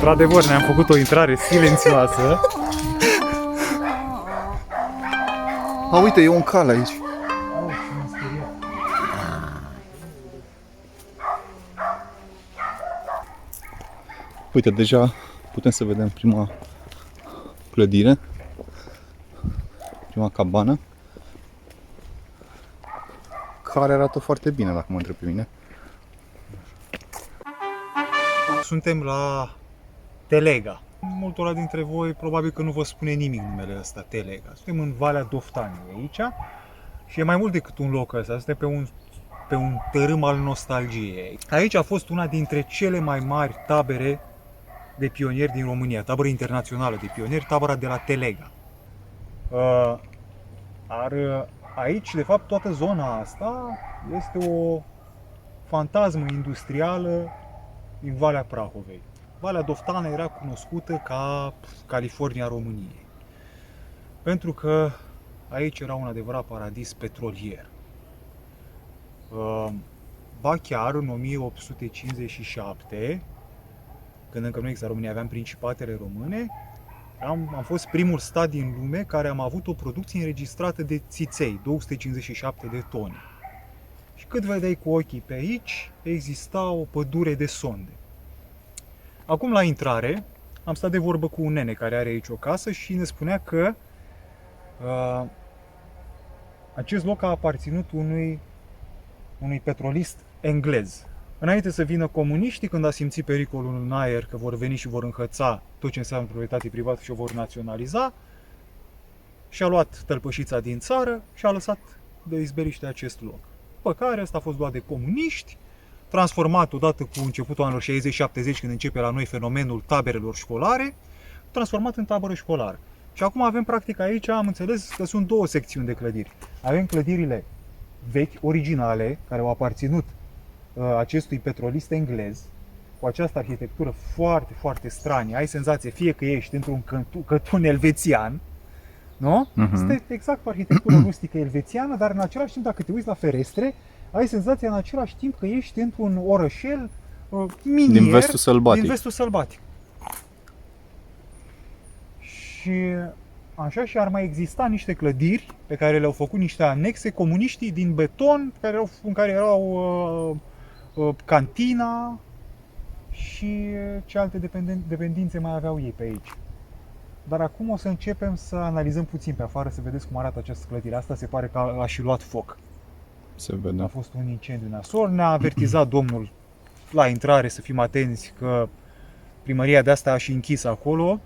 Într-adevăr, ne-am făcut o intrare silențioasă. A, uite, e un cal aici. Uite, deja putem să vedem prima clădire, prima cabană, care arată foarte bine, dacă mă întreb pe mine. Suntem la Telega. Multora dintre voi probabil că nu vă spune nimic numele ăsta, Telega. Suntem în Valea Doftaniei aici și e mai mult decât un loc ăsta. Suntem pe un tărâm al nostalgiei. Aici a fost una dintre cele mai mari tabere de pionieri din România, tabără internațională de pionieri, tabăra de la Telega. Aici, de fapt, toată zona asta este o fantasmă industrială din Valea Prahovei. Valea Doftana era cunoscută ca California României, pentru că aici era un adevărat paradis petrolier. Ba chiar în 1857, când încă nu exista România, aveam Principatele Române, am fost primul stat din lume care am avut o producție înregistrată de țiței, 257 de tone. Și cât vedeai cu ochii pe aici, exista o pădure de sonde. Acum, la intrare, am stat de vorbă cu un nene care are aici o casă și ne spunea că acest loc a aparținut unui petrolist englez. Înainte să vină comuniștii, când a simțit pericolul în aer că vor veni și vor înhăța tot ce înseamnă proprietate privată și o vor naționaliza, și-a luat tălpășița din țară și a lăsat de izberiște acest loc. După care ăsta a fost luat de comuniști, transformat odată cu începutul anilor 60-70, când începe la noi fenomenul taberelor școlare, transformat în tabără școlară. Și acum avem practic aici, am înțeles că sunt două secțiuni de clădiri. Avem clădirile vechi, originale, care au aparținut acestui petrolist englez, cu această arhitectură foarte, foarte stranie. Ai senzație fie că ești într-un cătun elvețian, nu? Este exact o arhitectură rustică elvețiană, dar în același timp, dacă te uiți la ferestre, ai senzația în același timp că ești într-un orășel minier Din vestul sălbatic. Din vestul sălbatic. Și așa, și ar mai exista niște clădiri pe care le-au făcut niște anexe comuniștii din beton, în care erau cantina și ce alte dependențe mai aveau ei pe aici. Dar acum o să începem să analizăm puțin pe afară, să vedeți cum arată această clădire. Asta se pare că a și luat foc. Se vede. A fost un incendiu nasol. Ne-a avertizat domnul la intrare să fim atenți că primăria de asta a și închis acolo,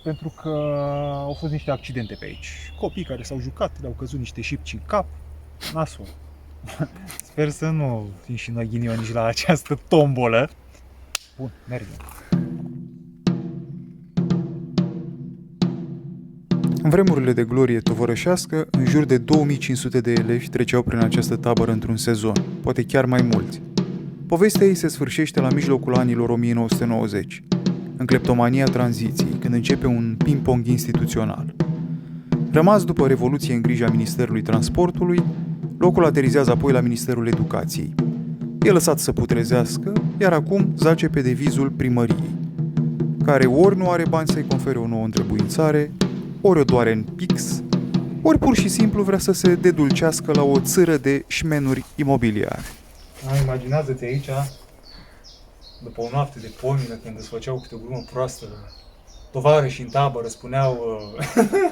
pentru că au fost niște accidente pe aici. Copii care s-au jucat, le-au căzut niște șipci în cap. Nasol. Sper să nu fim și noi ghinionici la această tombolă. Bun, mergem. În vremurile de glorie tovărășească, în jur de 2500 de elevi treceau prin această tabără într-un sezon, poate chiar mai mulți. Povestea ei se sfârșește la mijlocul anilor 1990, în cleptomania tranziției, când începe un ping-pong instituțional. Rămas după Revoluție în grija Ministerului Transportului, locul aterizează apoi la Ministerul Educației. E lăsat să putrezească, iar acum zace pe devizul primăriei, care ori nu are bani să-i confere o nouă întrebuințare, ori o doare în pix, ori pur și simplu vrea să se dedulcească la o țără de șmenuri imobiliare. Imaginează-ți aici, după o noapte de pomină, când îți făceau câte o glumă proastă, tovarășii în tabără spuneau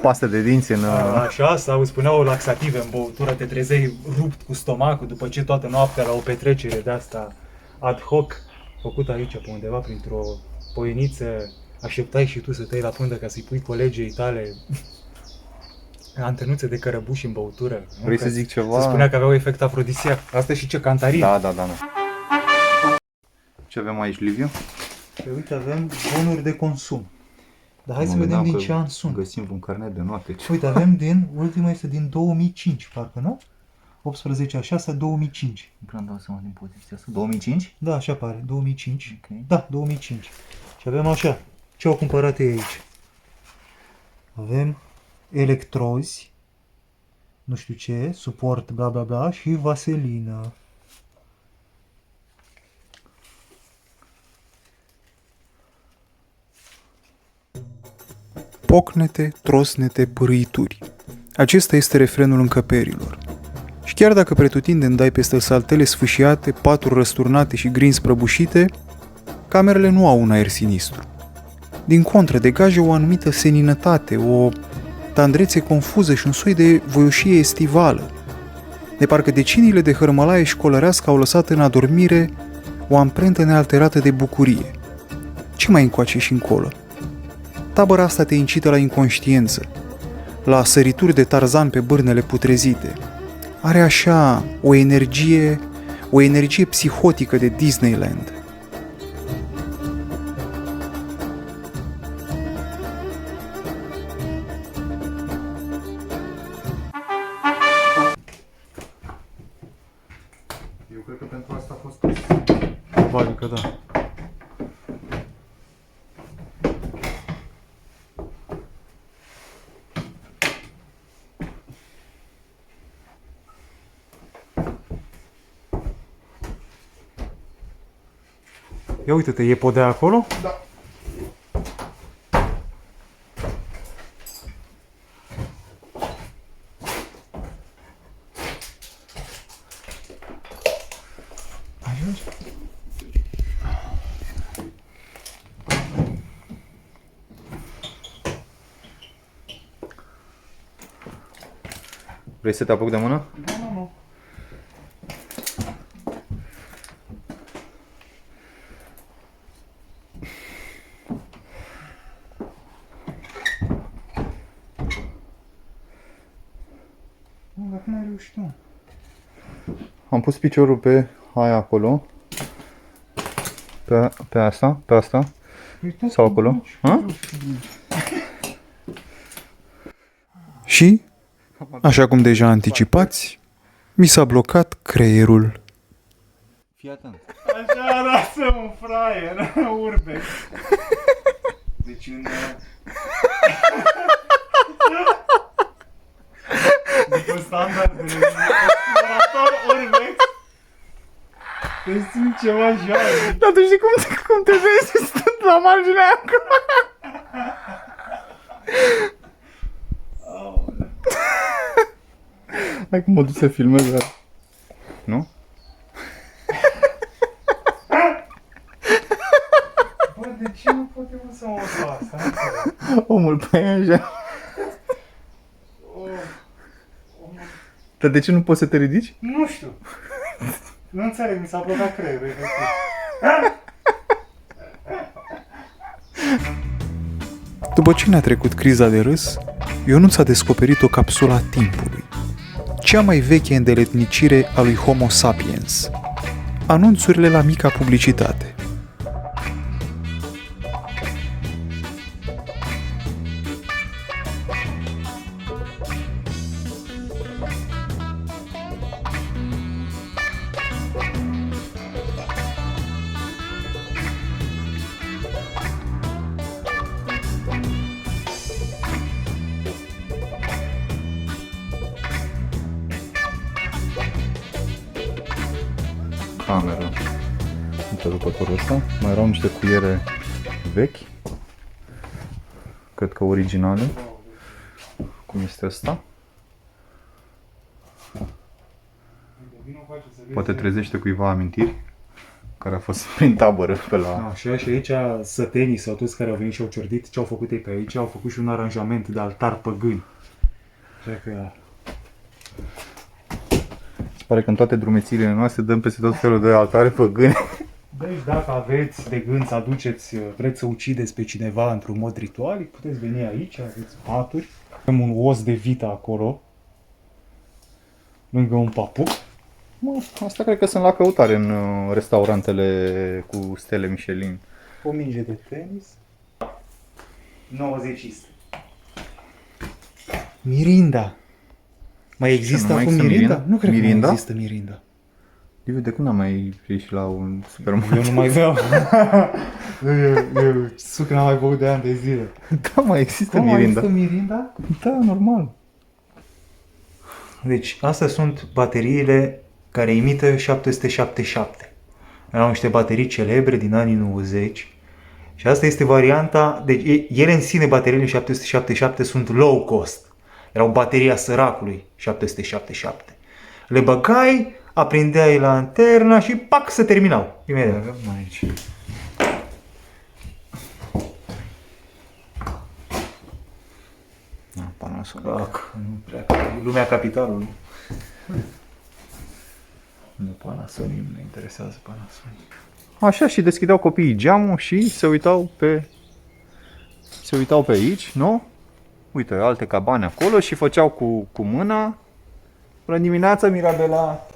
Paste de dinți în... așa, sau îți spuneau laxative în băutură, te trezeai rupt cu stomacul după ce toată noaptea la o petrecere de asta ad hoc, făcută aici pe undeva printr-o poieniță, așteptai și tu să tăi la pândă ca să-i pui colegii tale antenuțe de cărăbuși în băutură. Vrei să zic ceva? Se spunea că aveau efect afrodisiac. Asta e și ce cantarin. Da. Ce avem aici, Liviu? Păi uite, avem bonuri de consum. Dar hai să vedem din ce an sunt. Găsim un carnet de note. Uite, avem ultima este din 2005, parcă, nu? 18/6/2005. Nu prea îmi dau seama din poziția asta. 2005? Da, așa pare, 2005. Okay. Da, 2005. Și avem așa, ce au cumpărat ei aici? Avem electrozi, nu știu ce, suport, bla bla bla, și vaselină. pocnete, trosnete, bârâituri. Acesta este refrenul încăperilor. Și chiar dacă pretutindeni dai peste saltele sfâșiate, paturi răsturnate și grinzi prăbușite, camerele nu au un aer sinistru. Din contră, degajă o anumită seninătate, o tandrețe confuză și un soi de voioșie estivală. De parcă deciniile de hărmălaie școlărească au lăsat în adormire o amprentă nealterată de bucurie. Ce mai încoace și încolo? Tabăra asta te incită la inconștiență, la sărituri de Tarzan pe bârnele putrezite. Are așa o energie psihotică de Disneyland. Eu cred că pentru asta a fost pus. Probabil că da. Ia uite-te, e podea acolo? Da. Ajungi? Vrei să te apuc de mână? Nu. Dar cum ai reușit tu? Am pus piciorul pe aia acolo. Pe asta. Sau acolo. Ha? Și, așa cum deja anticipați, mi s-a blocat creierul. Fii atent. Așa arată un fraier, urbe. Deci în... După standardele de explorator urbex, te simt ceva jale. Dar tu știi cum te vezi stând la marginea acolo? Hai cum mă duc să filmez, dar... Nu? Bă, de ce nu poate să mă fac asta? Omul pe aia așa. Dar de ce nu poți să te ridici? Nu știu. Nu înțeleg, mi s-a blocat creierul, efectiv. După ce ne-a trecut criza de râs, Ionuț a descoperit o capsulă a timpului. Cea mai veche îndeletnicire a lui Homo sapiens. Anunțurile la mica publicitate. Cameră. Întrerupătorul ăsta. Mai erau niște cuiere vechi. Cred că originale. Cum este ăsta. Poate trezește cuiva amintiri care a fost prin tabără pe la... Așa, și aici sătenii sau toți care au venit și au ciordit, ce au făcut ei pe aici, au făcut și un aranjament de altar păgân. Așa că... Se pare că în toate drumețiile noastre dăm peste tot felul de altare păgâne. Deci dacă aveți de gând să aduceți, vreți să ucideți pe cineva într-un mod ritualic, puteți veni aici, aveți paturi. Avem un os de vită acolo, lângă un papuc. Mă, asta cred că sunt la căutare în restaurantele cu stele Michelin. O minge de tenis. 90-ist. Mirinda. Mai există nu mai acum există Mirinda? Mirinda? Nu cred că Mirinda? mai există Mirinda. Liviu, de când am mai ieșit la un supermarket? Eu nu mai beau. eu suc n-am mai băut de ani de zile. Da, mai există Cum mai Mirinda. există Mirinda? Da, normal. Deci, astea sunt bateriile care imită 777. Erau niște baterii celebre din anii 90 Și asta este varianta, deci ele în sine, bateriile 777 sunt low cost. Erau bateria săracului 777. Le băgai, aprindeai lanterna și pac, se terminau. Imediat. Avem aici. Panasonic. Nu prea, lumea capitalului. Nu Panasonic, nu ne interesează Panasonic. Așa, și deschideau copiii geamul și se uitau pe aici, nu? Uite, alte cabane acolo și făceau cu mâna. Bună dimineața, Mirabela!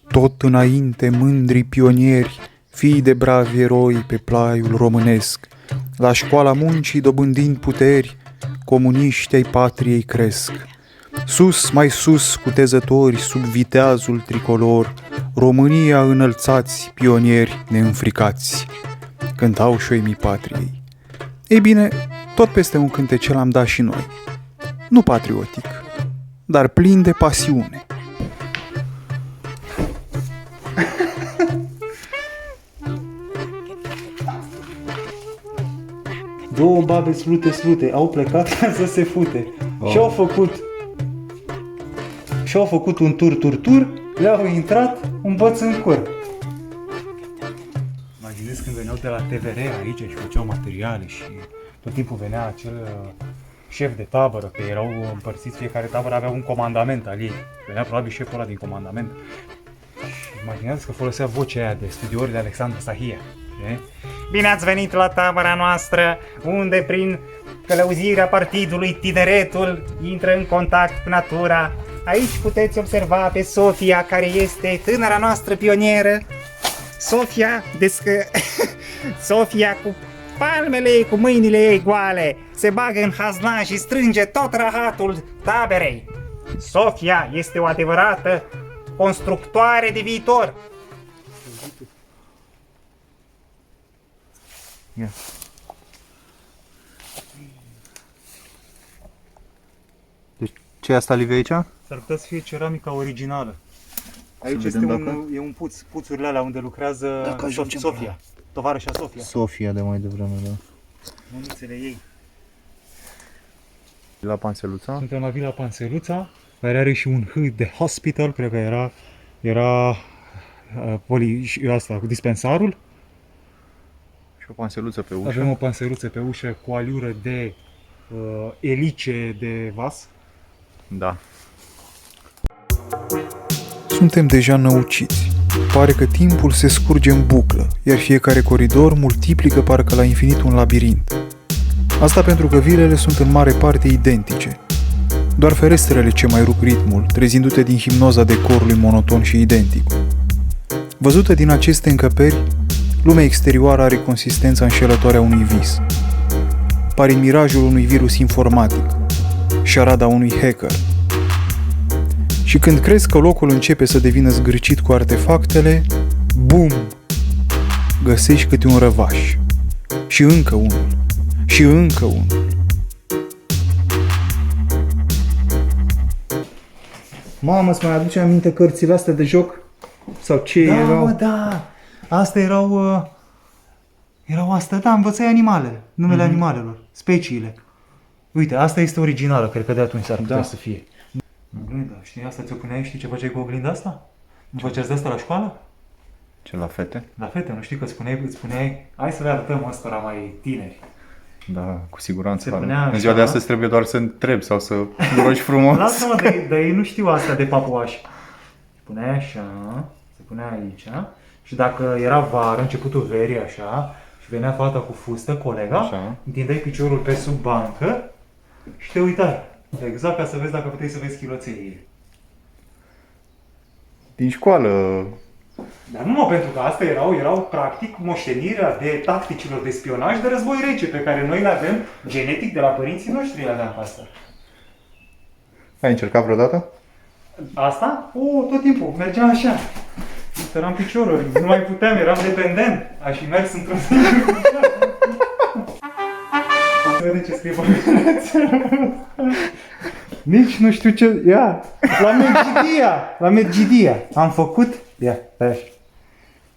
Tot înainte mândri pionieri, fii de bravi eroi pe plaiul românesc, la școala muncii dobândind puteri, comuniști ai patriei cresc. Sus, mai sus, cutezători, sub viteazul tricolor, România înălțați, pionieri neînfricați, cântau șoimii patriei. Ei bine, tot peste un cântecel am dat și noi. Nu patriotic, dar plin de pasiune. Două babe slute, au plecat să se fute. Și-au făcut un tur, le-au intrat un băț în cur. Imaginez când veneau de la TVR aici și făceau materiale și tot timpul venea acel șef de tabără, că erau împărțiți, fiecare tabără avea un comandament al ei. Venea probabil șeful ăla din comandament. Și imaginează că folosea vocea aia de studiourile Alexandru Sahia. Bine ați venit la tabăra noastră, unde prin călăuzirea partidului Tineretul intră în contact cu natura. Aici puteți observa pe Sofia, care este tânăra noastră pionieră. Sofia cu palmele ei, cu mâinile ei goale, se bagă în hazna și strânge tot rahatul taberei. Sofia este o adevărată constructoare de viitor. Ia. Deci, ce e asta, Liviu, aici? S-ar putea să fie ceramica originală. Aici este e un puț, puțurile alea unde lucrează Sofia, tovarășa Sofia. Sofia de mai devreme, da. Mânuțele ei. La Panseluța? Suntem la Vila Panseluța, care are și un H de hospital, cred că era cu dispensarul. Și o panseluță pe ușă. Avem o panseluță pe ușă cu aliură de elice de vas. Da. Suntem deja năuciți. Pare că timpul se scurge în buclă, iar fiecare coridor multiplică parcă la infinit un labirint. Asta pentru că vilele sunt în mare parte identice. Doar ferestrele ce mai rup ritmul, trezindu-te din hipnoza decorului monoton și identic. Văzută din aceste încăperi, lumea exterioară are consistența înșelătoare a unui vis. Pare mirajul unui virus informatic, șarada unui hacker. Și când crezi că locul începe să devină zgârcit cu artefactele, bum! Găsești câte un răvaș. Și încă unul. Și încă unul. Mamă, îți mai aduce aminte cărțile astea de joc? Sau ce erau? Da! Astea erau astea, da, învățai animalele, numele animalelor, speciile. Uite, asta este originală, cred că de atunci s-ar putea să fie. Oglinda, știi, asta ți-o puneai, știi ce făceai cu oglinda asta? Nu făceați de asta la școală? Ce, la fete? La fete, nu știi că îți spuneai, hai să le arătăm ăstora mai tineri. Da, cu siguranță. Se punea în ziua de astăzi trebuie doar să întrebi sau să rogi frumos. Lasă-mă, dar ei nu știu asta de papuași. Se punea așa, se punea aici și dacă era vară, începutul verii așa, și venea fata cu fustă, colega, așa, întindeai piciorul pe sub bancă și te uitai. Exact ca să vezi dacă puteai să vezi chiloței. Din școală. Dar nu, pentru că astea erau practic moștenirea de tacticilor de spionaj de război rece, pe care noi le avem genetic de la părinții noștri, le aveam asta. Ai încercat vreodată? Asta? Tot timpul, mergeam așa. Tăram piciorul, nu mai puteam, eram dependent. Aș fi mers într-un singur. Să vedem ce scrie pe Nici nu știu ce... Ia! La Medgidia! Am făcut... Ia, stai așa.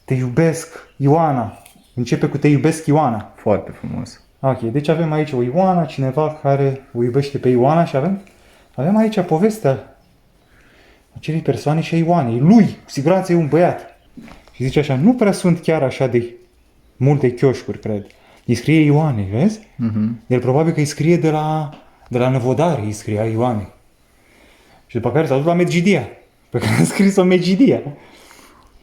Te iubesc, Ioana. Începe cu te iubesc, Ioana. Foarte frumos. Ok, deci avem aici o Ioana, cineva care o iubește pe Ioana și avem aici povestea acelei persoane și a Ioanei. Lui, cu siguranță e un băiat. Și zice așa, nu prea sunt chiar așa de multe chioșcuri, cred. Îi scrie Ioanei, vezi? El probabil că îi scrie de la Năvodare, îi scria Ioanei. Și după care s-a dus la Medgidia, pe care a scris-o Medgidia.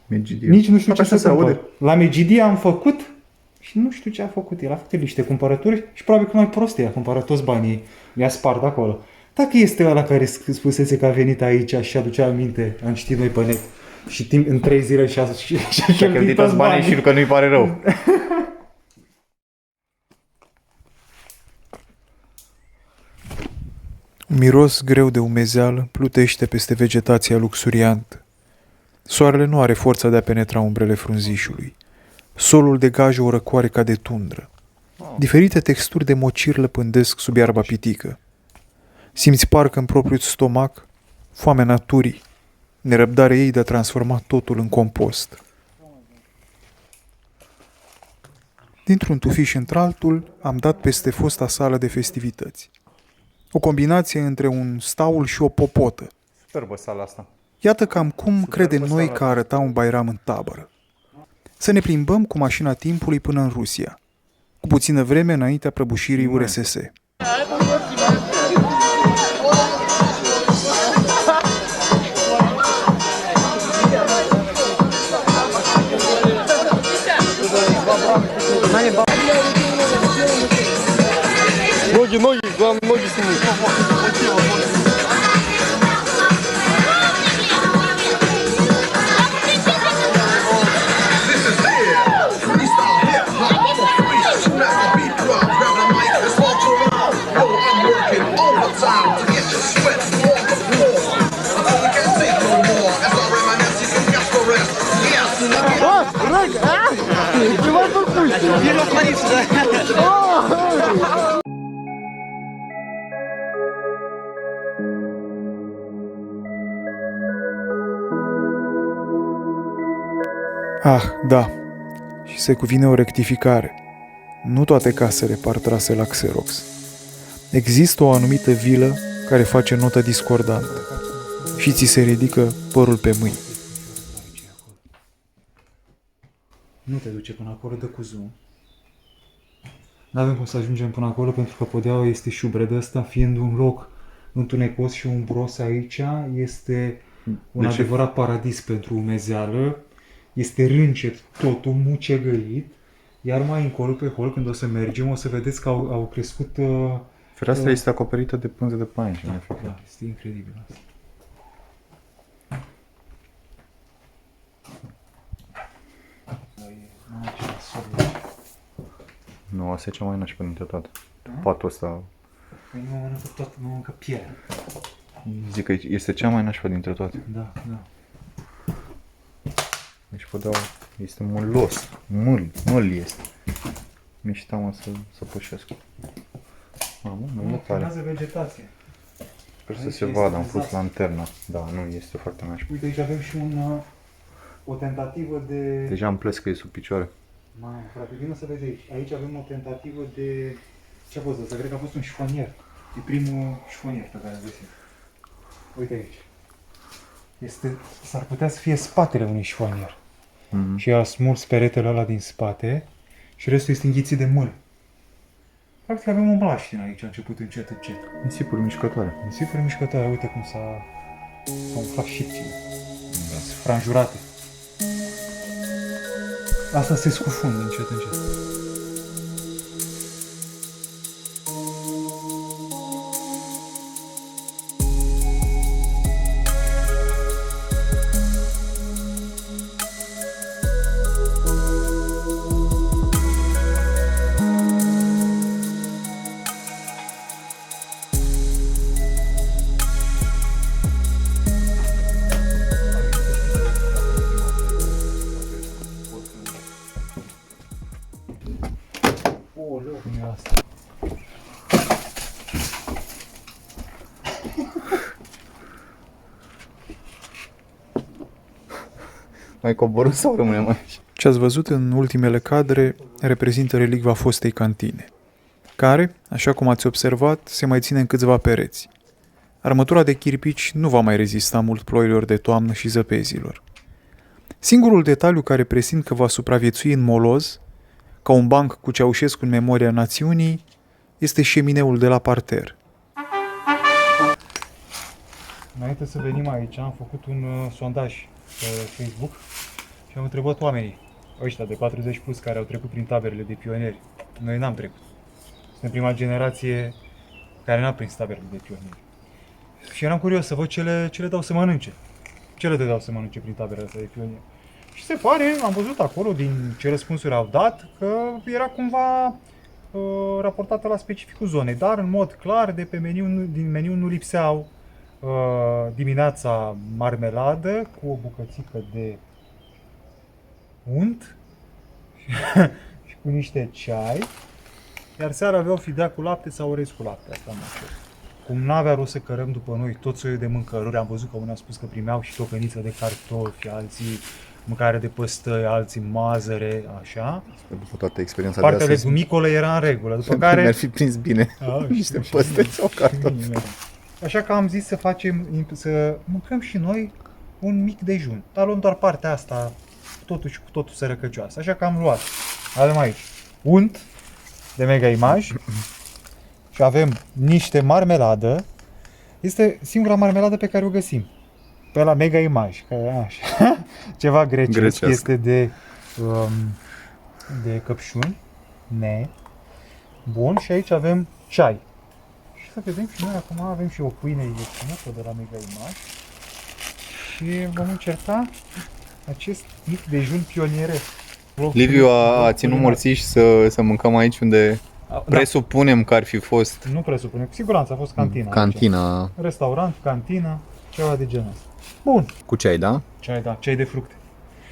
Medgidia. Nici nu știu ce Așa se aude. întâmplă. La Medgidia am făcut și nu știu ce a făcut el. A făcut niște cumpărături și probabil că mai prost i-a cumpărat toți banii. I-a spart acolo. Dacă este ăla care spusese că a venit aici și aducea aminte, am citit noi pe net, și timp în 3 zile și-a Cheltuit toți banii și că nu-i pare rău. Un miros greu de umezeală plutește peste vegetația luxuriantă. Soarele nu are forța de a penetra umbrele frunzișului. Solul degajă o răcoare ca de tundră. Diferite texturi de mocirlă pândesc sub iarba pitică. Simți parcă în propriul stomac foamea naturii, nerăbdarea ei de a transforma totul în compost. Dintr-un tufiș într-altul am dat peste fosta sală de festivități. O combinație între un staul și o popotă. Superbă sala asta. Iată cam cum credem noi că arăta un Bairam în tabără. Să ne plimbăm cu mașina timpului până în Rusia, cu puțină vreme înaintea prăbușirii URSS. Ноги, главное, ноги сними. Ah, da, și se cuvine o rectificare. Nu toate casele par trase la Xerox. Există o anumită vilă care face notă discordantă și ți se ridică părul pe mâini. Nu te duce până acolo, dă cu zoom. Nu avem cum să ajungem până acolo pentru că podeaua este șubred. Ăsta fiind un loc întunecos și umbros aici, este un adevărat paradis pentru umezeală. Este râncet, totul mucegăit, iar mai încolo pe hol, când o să mergem, o să vedeți că au crescut... Fereastra este acoperită de pânze de păianjen. Da, este incredibil asta. Nu, asta e cea mai nașpa dintre toate. Patul ăsta, Păi nu mănâncă tot, nu mănâncă pielea. zic că este cea mai nașpa dintre toate. Da, da. Deci podeaua este mălos, măl este. Mi-e și teamă să pășesc. Mamă, nu e tare. Urmează vegetație. Sper să Aici se este vadă, am pus exact. lanterna. Da, nu, este foarte nașpa. Uite, aici avem și o tentativă de... Deja îmi plesc că e sub picioare. Mamă, frate, vină să vezi aici. Aici avem o tentativă de... Ce a fost asta? Cred că a fost un șifonier. E primul șifonier pe care l-am găsit. Uite aici. S-ar putea să fie spatele unui șifonier. Și a smuls peretele ăla din spate și restul este înghițit de mâl. Practic avem o mlaștină aici, a început încet, încet. Nisipuri mișcătoare. Nisipuri mișcătoare, uite cum s-a umflat șipcile. Sunt franjurate. Asta se scufundă încet, încet. Mai coborâm sau rămânem aici? Ce ați văzut în ultimele cadre reprezintă relicva fostei cantine, care, așa cum ați observat, se mai ține în câțiva pereți. Armătura de chirpici nu va mai rezista mult ploilor de toamnă și zăpezilor. Singurul detaliu care presimt că va supraviețui în moloz, ca un banc cu Ceaușescu în memoria națiunii, este șemineul de la parter. Înainte să venim aici, am făcut un sondaj pe Facebook și am întrebat oamenii, ăștia de 40 plus care au trecut prin taberele de pionieri. Noi n-am trecut. Suntem prima generație care n-a prins taberele de pionieri. Și eram curios să văd ce le dau să mănânce. Ce le dau să mănânce prin taberele astea de pionieri. Și se pare, am văzut acolo, din ce răspunsuri au dat, că era cumva raportată la specificul zonei. Dar, în mod clar, de pe din meniu nu lipseau dimineața marmeladă cu o bucățică de unt și cu niște ceai, iar seara aveau fidea cu lapte sau orez cu lapte, asta nu știu. Cum n-avea rost să cărăm după noi tot soiul de mâncăruri, am văzut că unii au spus că primeau și tocăniță de cartofi, alții mâncare de păstăi, alții mazăre, așa. După toată experiența Partea de astăzi, legumicolă era în regulă, după care... mi-ar fi prins bine niște păstări sau cartofi. Așa că am zis să mâncăm și noi un mic dejun. Dar luăm doar partea asta, totul și cu totul sărăcăcioasă. Așa că am luat. Avem aici unt de Mega Image și avem niște marmeladă. Este singura marmeladă pe care o găsim pe la Mega Image. Așa. Ceva grecesc. Este de căpșuni. Bun, și aici avem ceai. Și să vedem și noi acum avem și o pâine ieftină de la Mega Image. Și vom încerca acest mic dejun pionieresc. Liviu a ținut morțiși să mâncăm aici unde presupunem că ar fi fost Nu presupunem, cu siguranță a fost cantina. cantina. Aici. Restaurant, cantina, ceva de genul ăsta. Bun. Cu ceai, da? Ceai de fructe.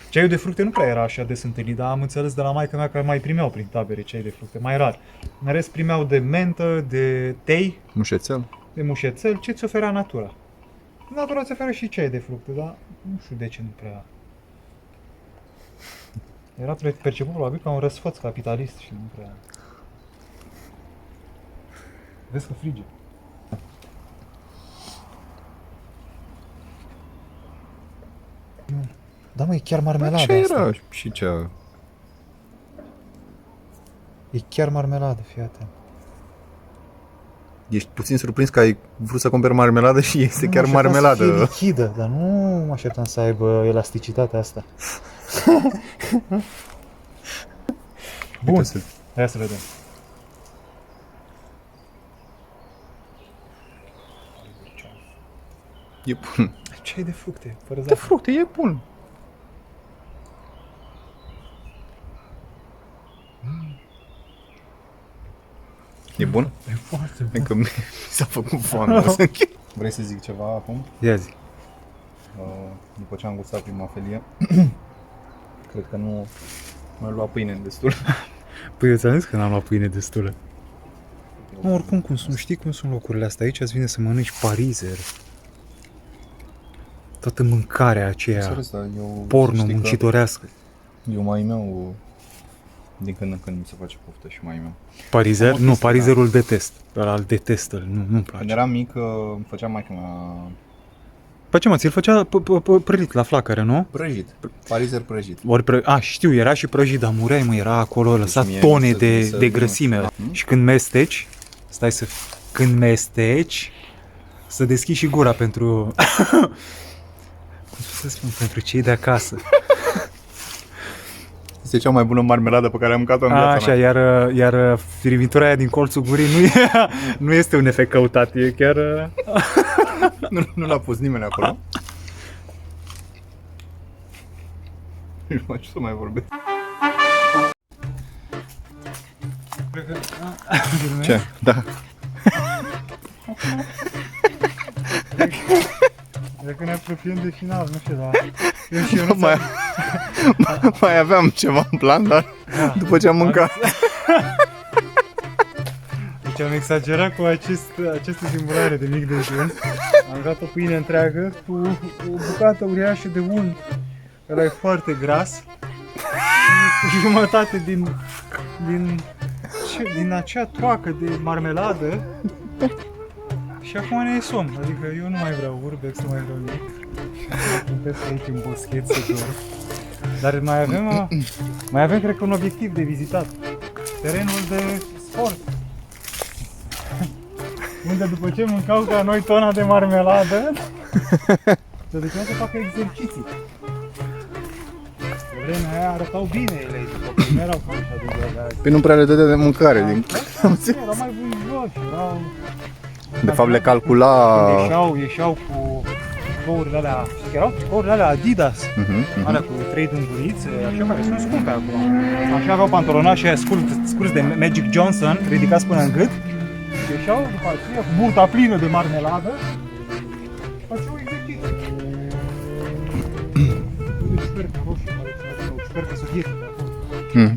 Ceaiul de fructe nu prea era așa des întâlnit, dar am înțeles de la maică mea că mai primeau prin tabere ceai de fructe, mai rar. În rest primeau de mentă, de tei, Mușețel. de mușețel, ce ți oferea natura. Natura îți oferă și ceai de fructe, dar nu știu de ce nu prea... Era perceput probabil ca un răsfăț capitalist și nu prea... Vezi că frige. Da, mă, e chiar marmeladă Ce asta. era și ce? E chiar marmeladă, fii atent. Ești puțin surprins că ai vrut să cumperi marmeladă și este Nu chiar mă așteptam să fie marmeladă. lichidă, dar nu mă așteptam să aibă elasticitatea asta. Bun, Uite, hai să vedem. e bun. Ceai de fructe, fără De zahăr. fructe, e bun. E bun? E foarte bun. Încă mi s-a făcut foame, o să închid. Vrei să zic ceva acum? Ia zi. După ce am gustat prima felie, cred că nu mi-a luat pâine destul. Păi eu ți-am zis că n-am luat pâine destulă. Nu, oricum, știi cum sunt locurile astea? Aici îți vine să mănânci parizer. Toată mâncarea aceea, Serios, dar eu, porno, știi că muncitorească. eu mai meu, din când în când mi se face poftă și mai meu. Parizer? Am o Nu, chestie, parizerul detest. Ăla îl detestă, nu-mi place. Când eram mic, îmi făcea maică-mea Păi ce mă, ți-l făcea prălit la flacără, nu? prăjit, parizer prăjit. Știu, era și prăjit, dar mureai, mă, era acolo, lăsat mie tone mi se de vină grăsime. așa. Și când mesteci, când mesteci, să deschizi și gura pentru... Cum să spun, pentru cei de acasă. Este cea mai bună marmeladă pe care am mâncat-o în viața Așa, mea. iar firivitura aia din colțul gurii nu este un efect căutat, e chiar... Nu l-a pus nimeni acolo. Nu mai ce să mai vorbesc. Ce? Da. Cred că ne apropiem de final, nu știu, dar... Eu și eu nu Mai aveam ceva în plan, dar după ce am mâncat. Deci am exagerat cu aceste simulare de mic dejun. Am luat o pâine întreagă cu o bucată uriașă de unt ăla e foarte gras și jumătate din acea troacă de marmeladă și acum ne e somn, adică eu nu mai vreau urbex, nu mai vreau nimic. Puteți aici în boschet să dorm. Dar mai avem cred că un obiectiv de vizitat. Terenul de sport. Unde după ce mâncau ca noi tona de marmeladă, se duceau să facă exerciții. Pe vremea aia arătau bine ele, după cum erau ca așa de ziua de Păi nu prea le dădea de mâncare. Din... erau mai buijoși, erau... De fapt le calcula... Ieșeau cu tricourile alea, erau tricourile alea Adidas, alea cu 3 dângurițe, așa care sunt scumpe acum. Așa aveau pantalonașii aia scurți de Magic Johnson, ridicați până în gât. Și ieșeau după aceea cu burta plină de marmeladă și făceau exerciții. Sper că roșii, sper că sovietică acolo.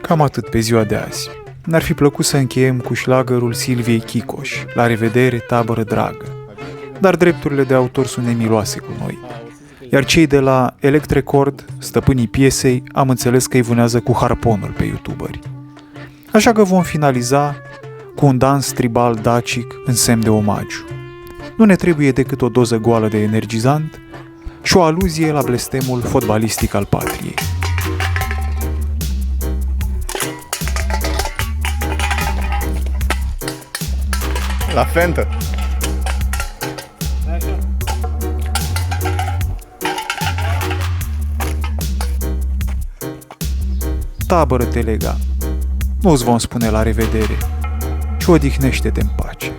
Cam atât pe ziua de azi. Ne-ar fi plăcut să încheiem cu șlagărul Silviei Chicoș, La revedere, tabără dragă. Dar drepturile de autor sunt nemiloase cu noi. Iar cei de la Elect Record, stăpânii piesei, am înțeles că îi vânează cu harponul pe youtuberi. Așa că vom finaliza cu un dans tribal dacic în semn de omagiu. Nu ne trebuie decât o doză goală de energizant și o aluzie la blestemul fotbalistic al patriei. La fentă. Tabără-te lega, nu-ți vom spune la revedere, ci odihnește-te în pace.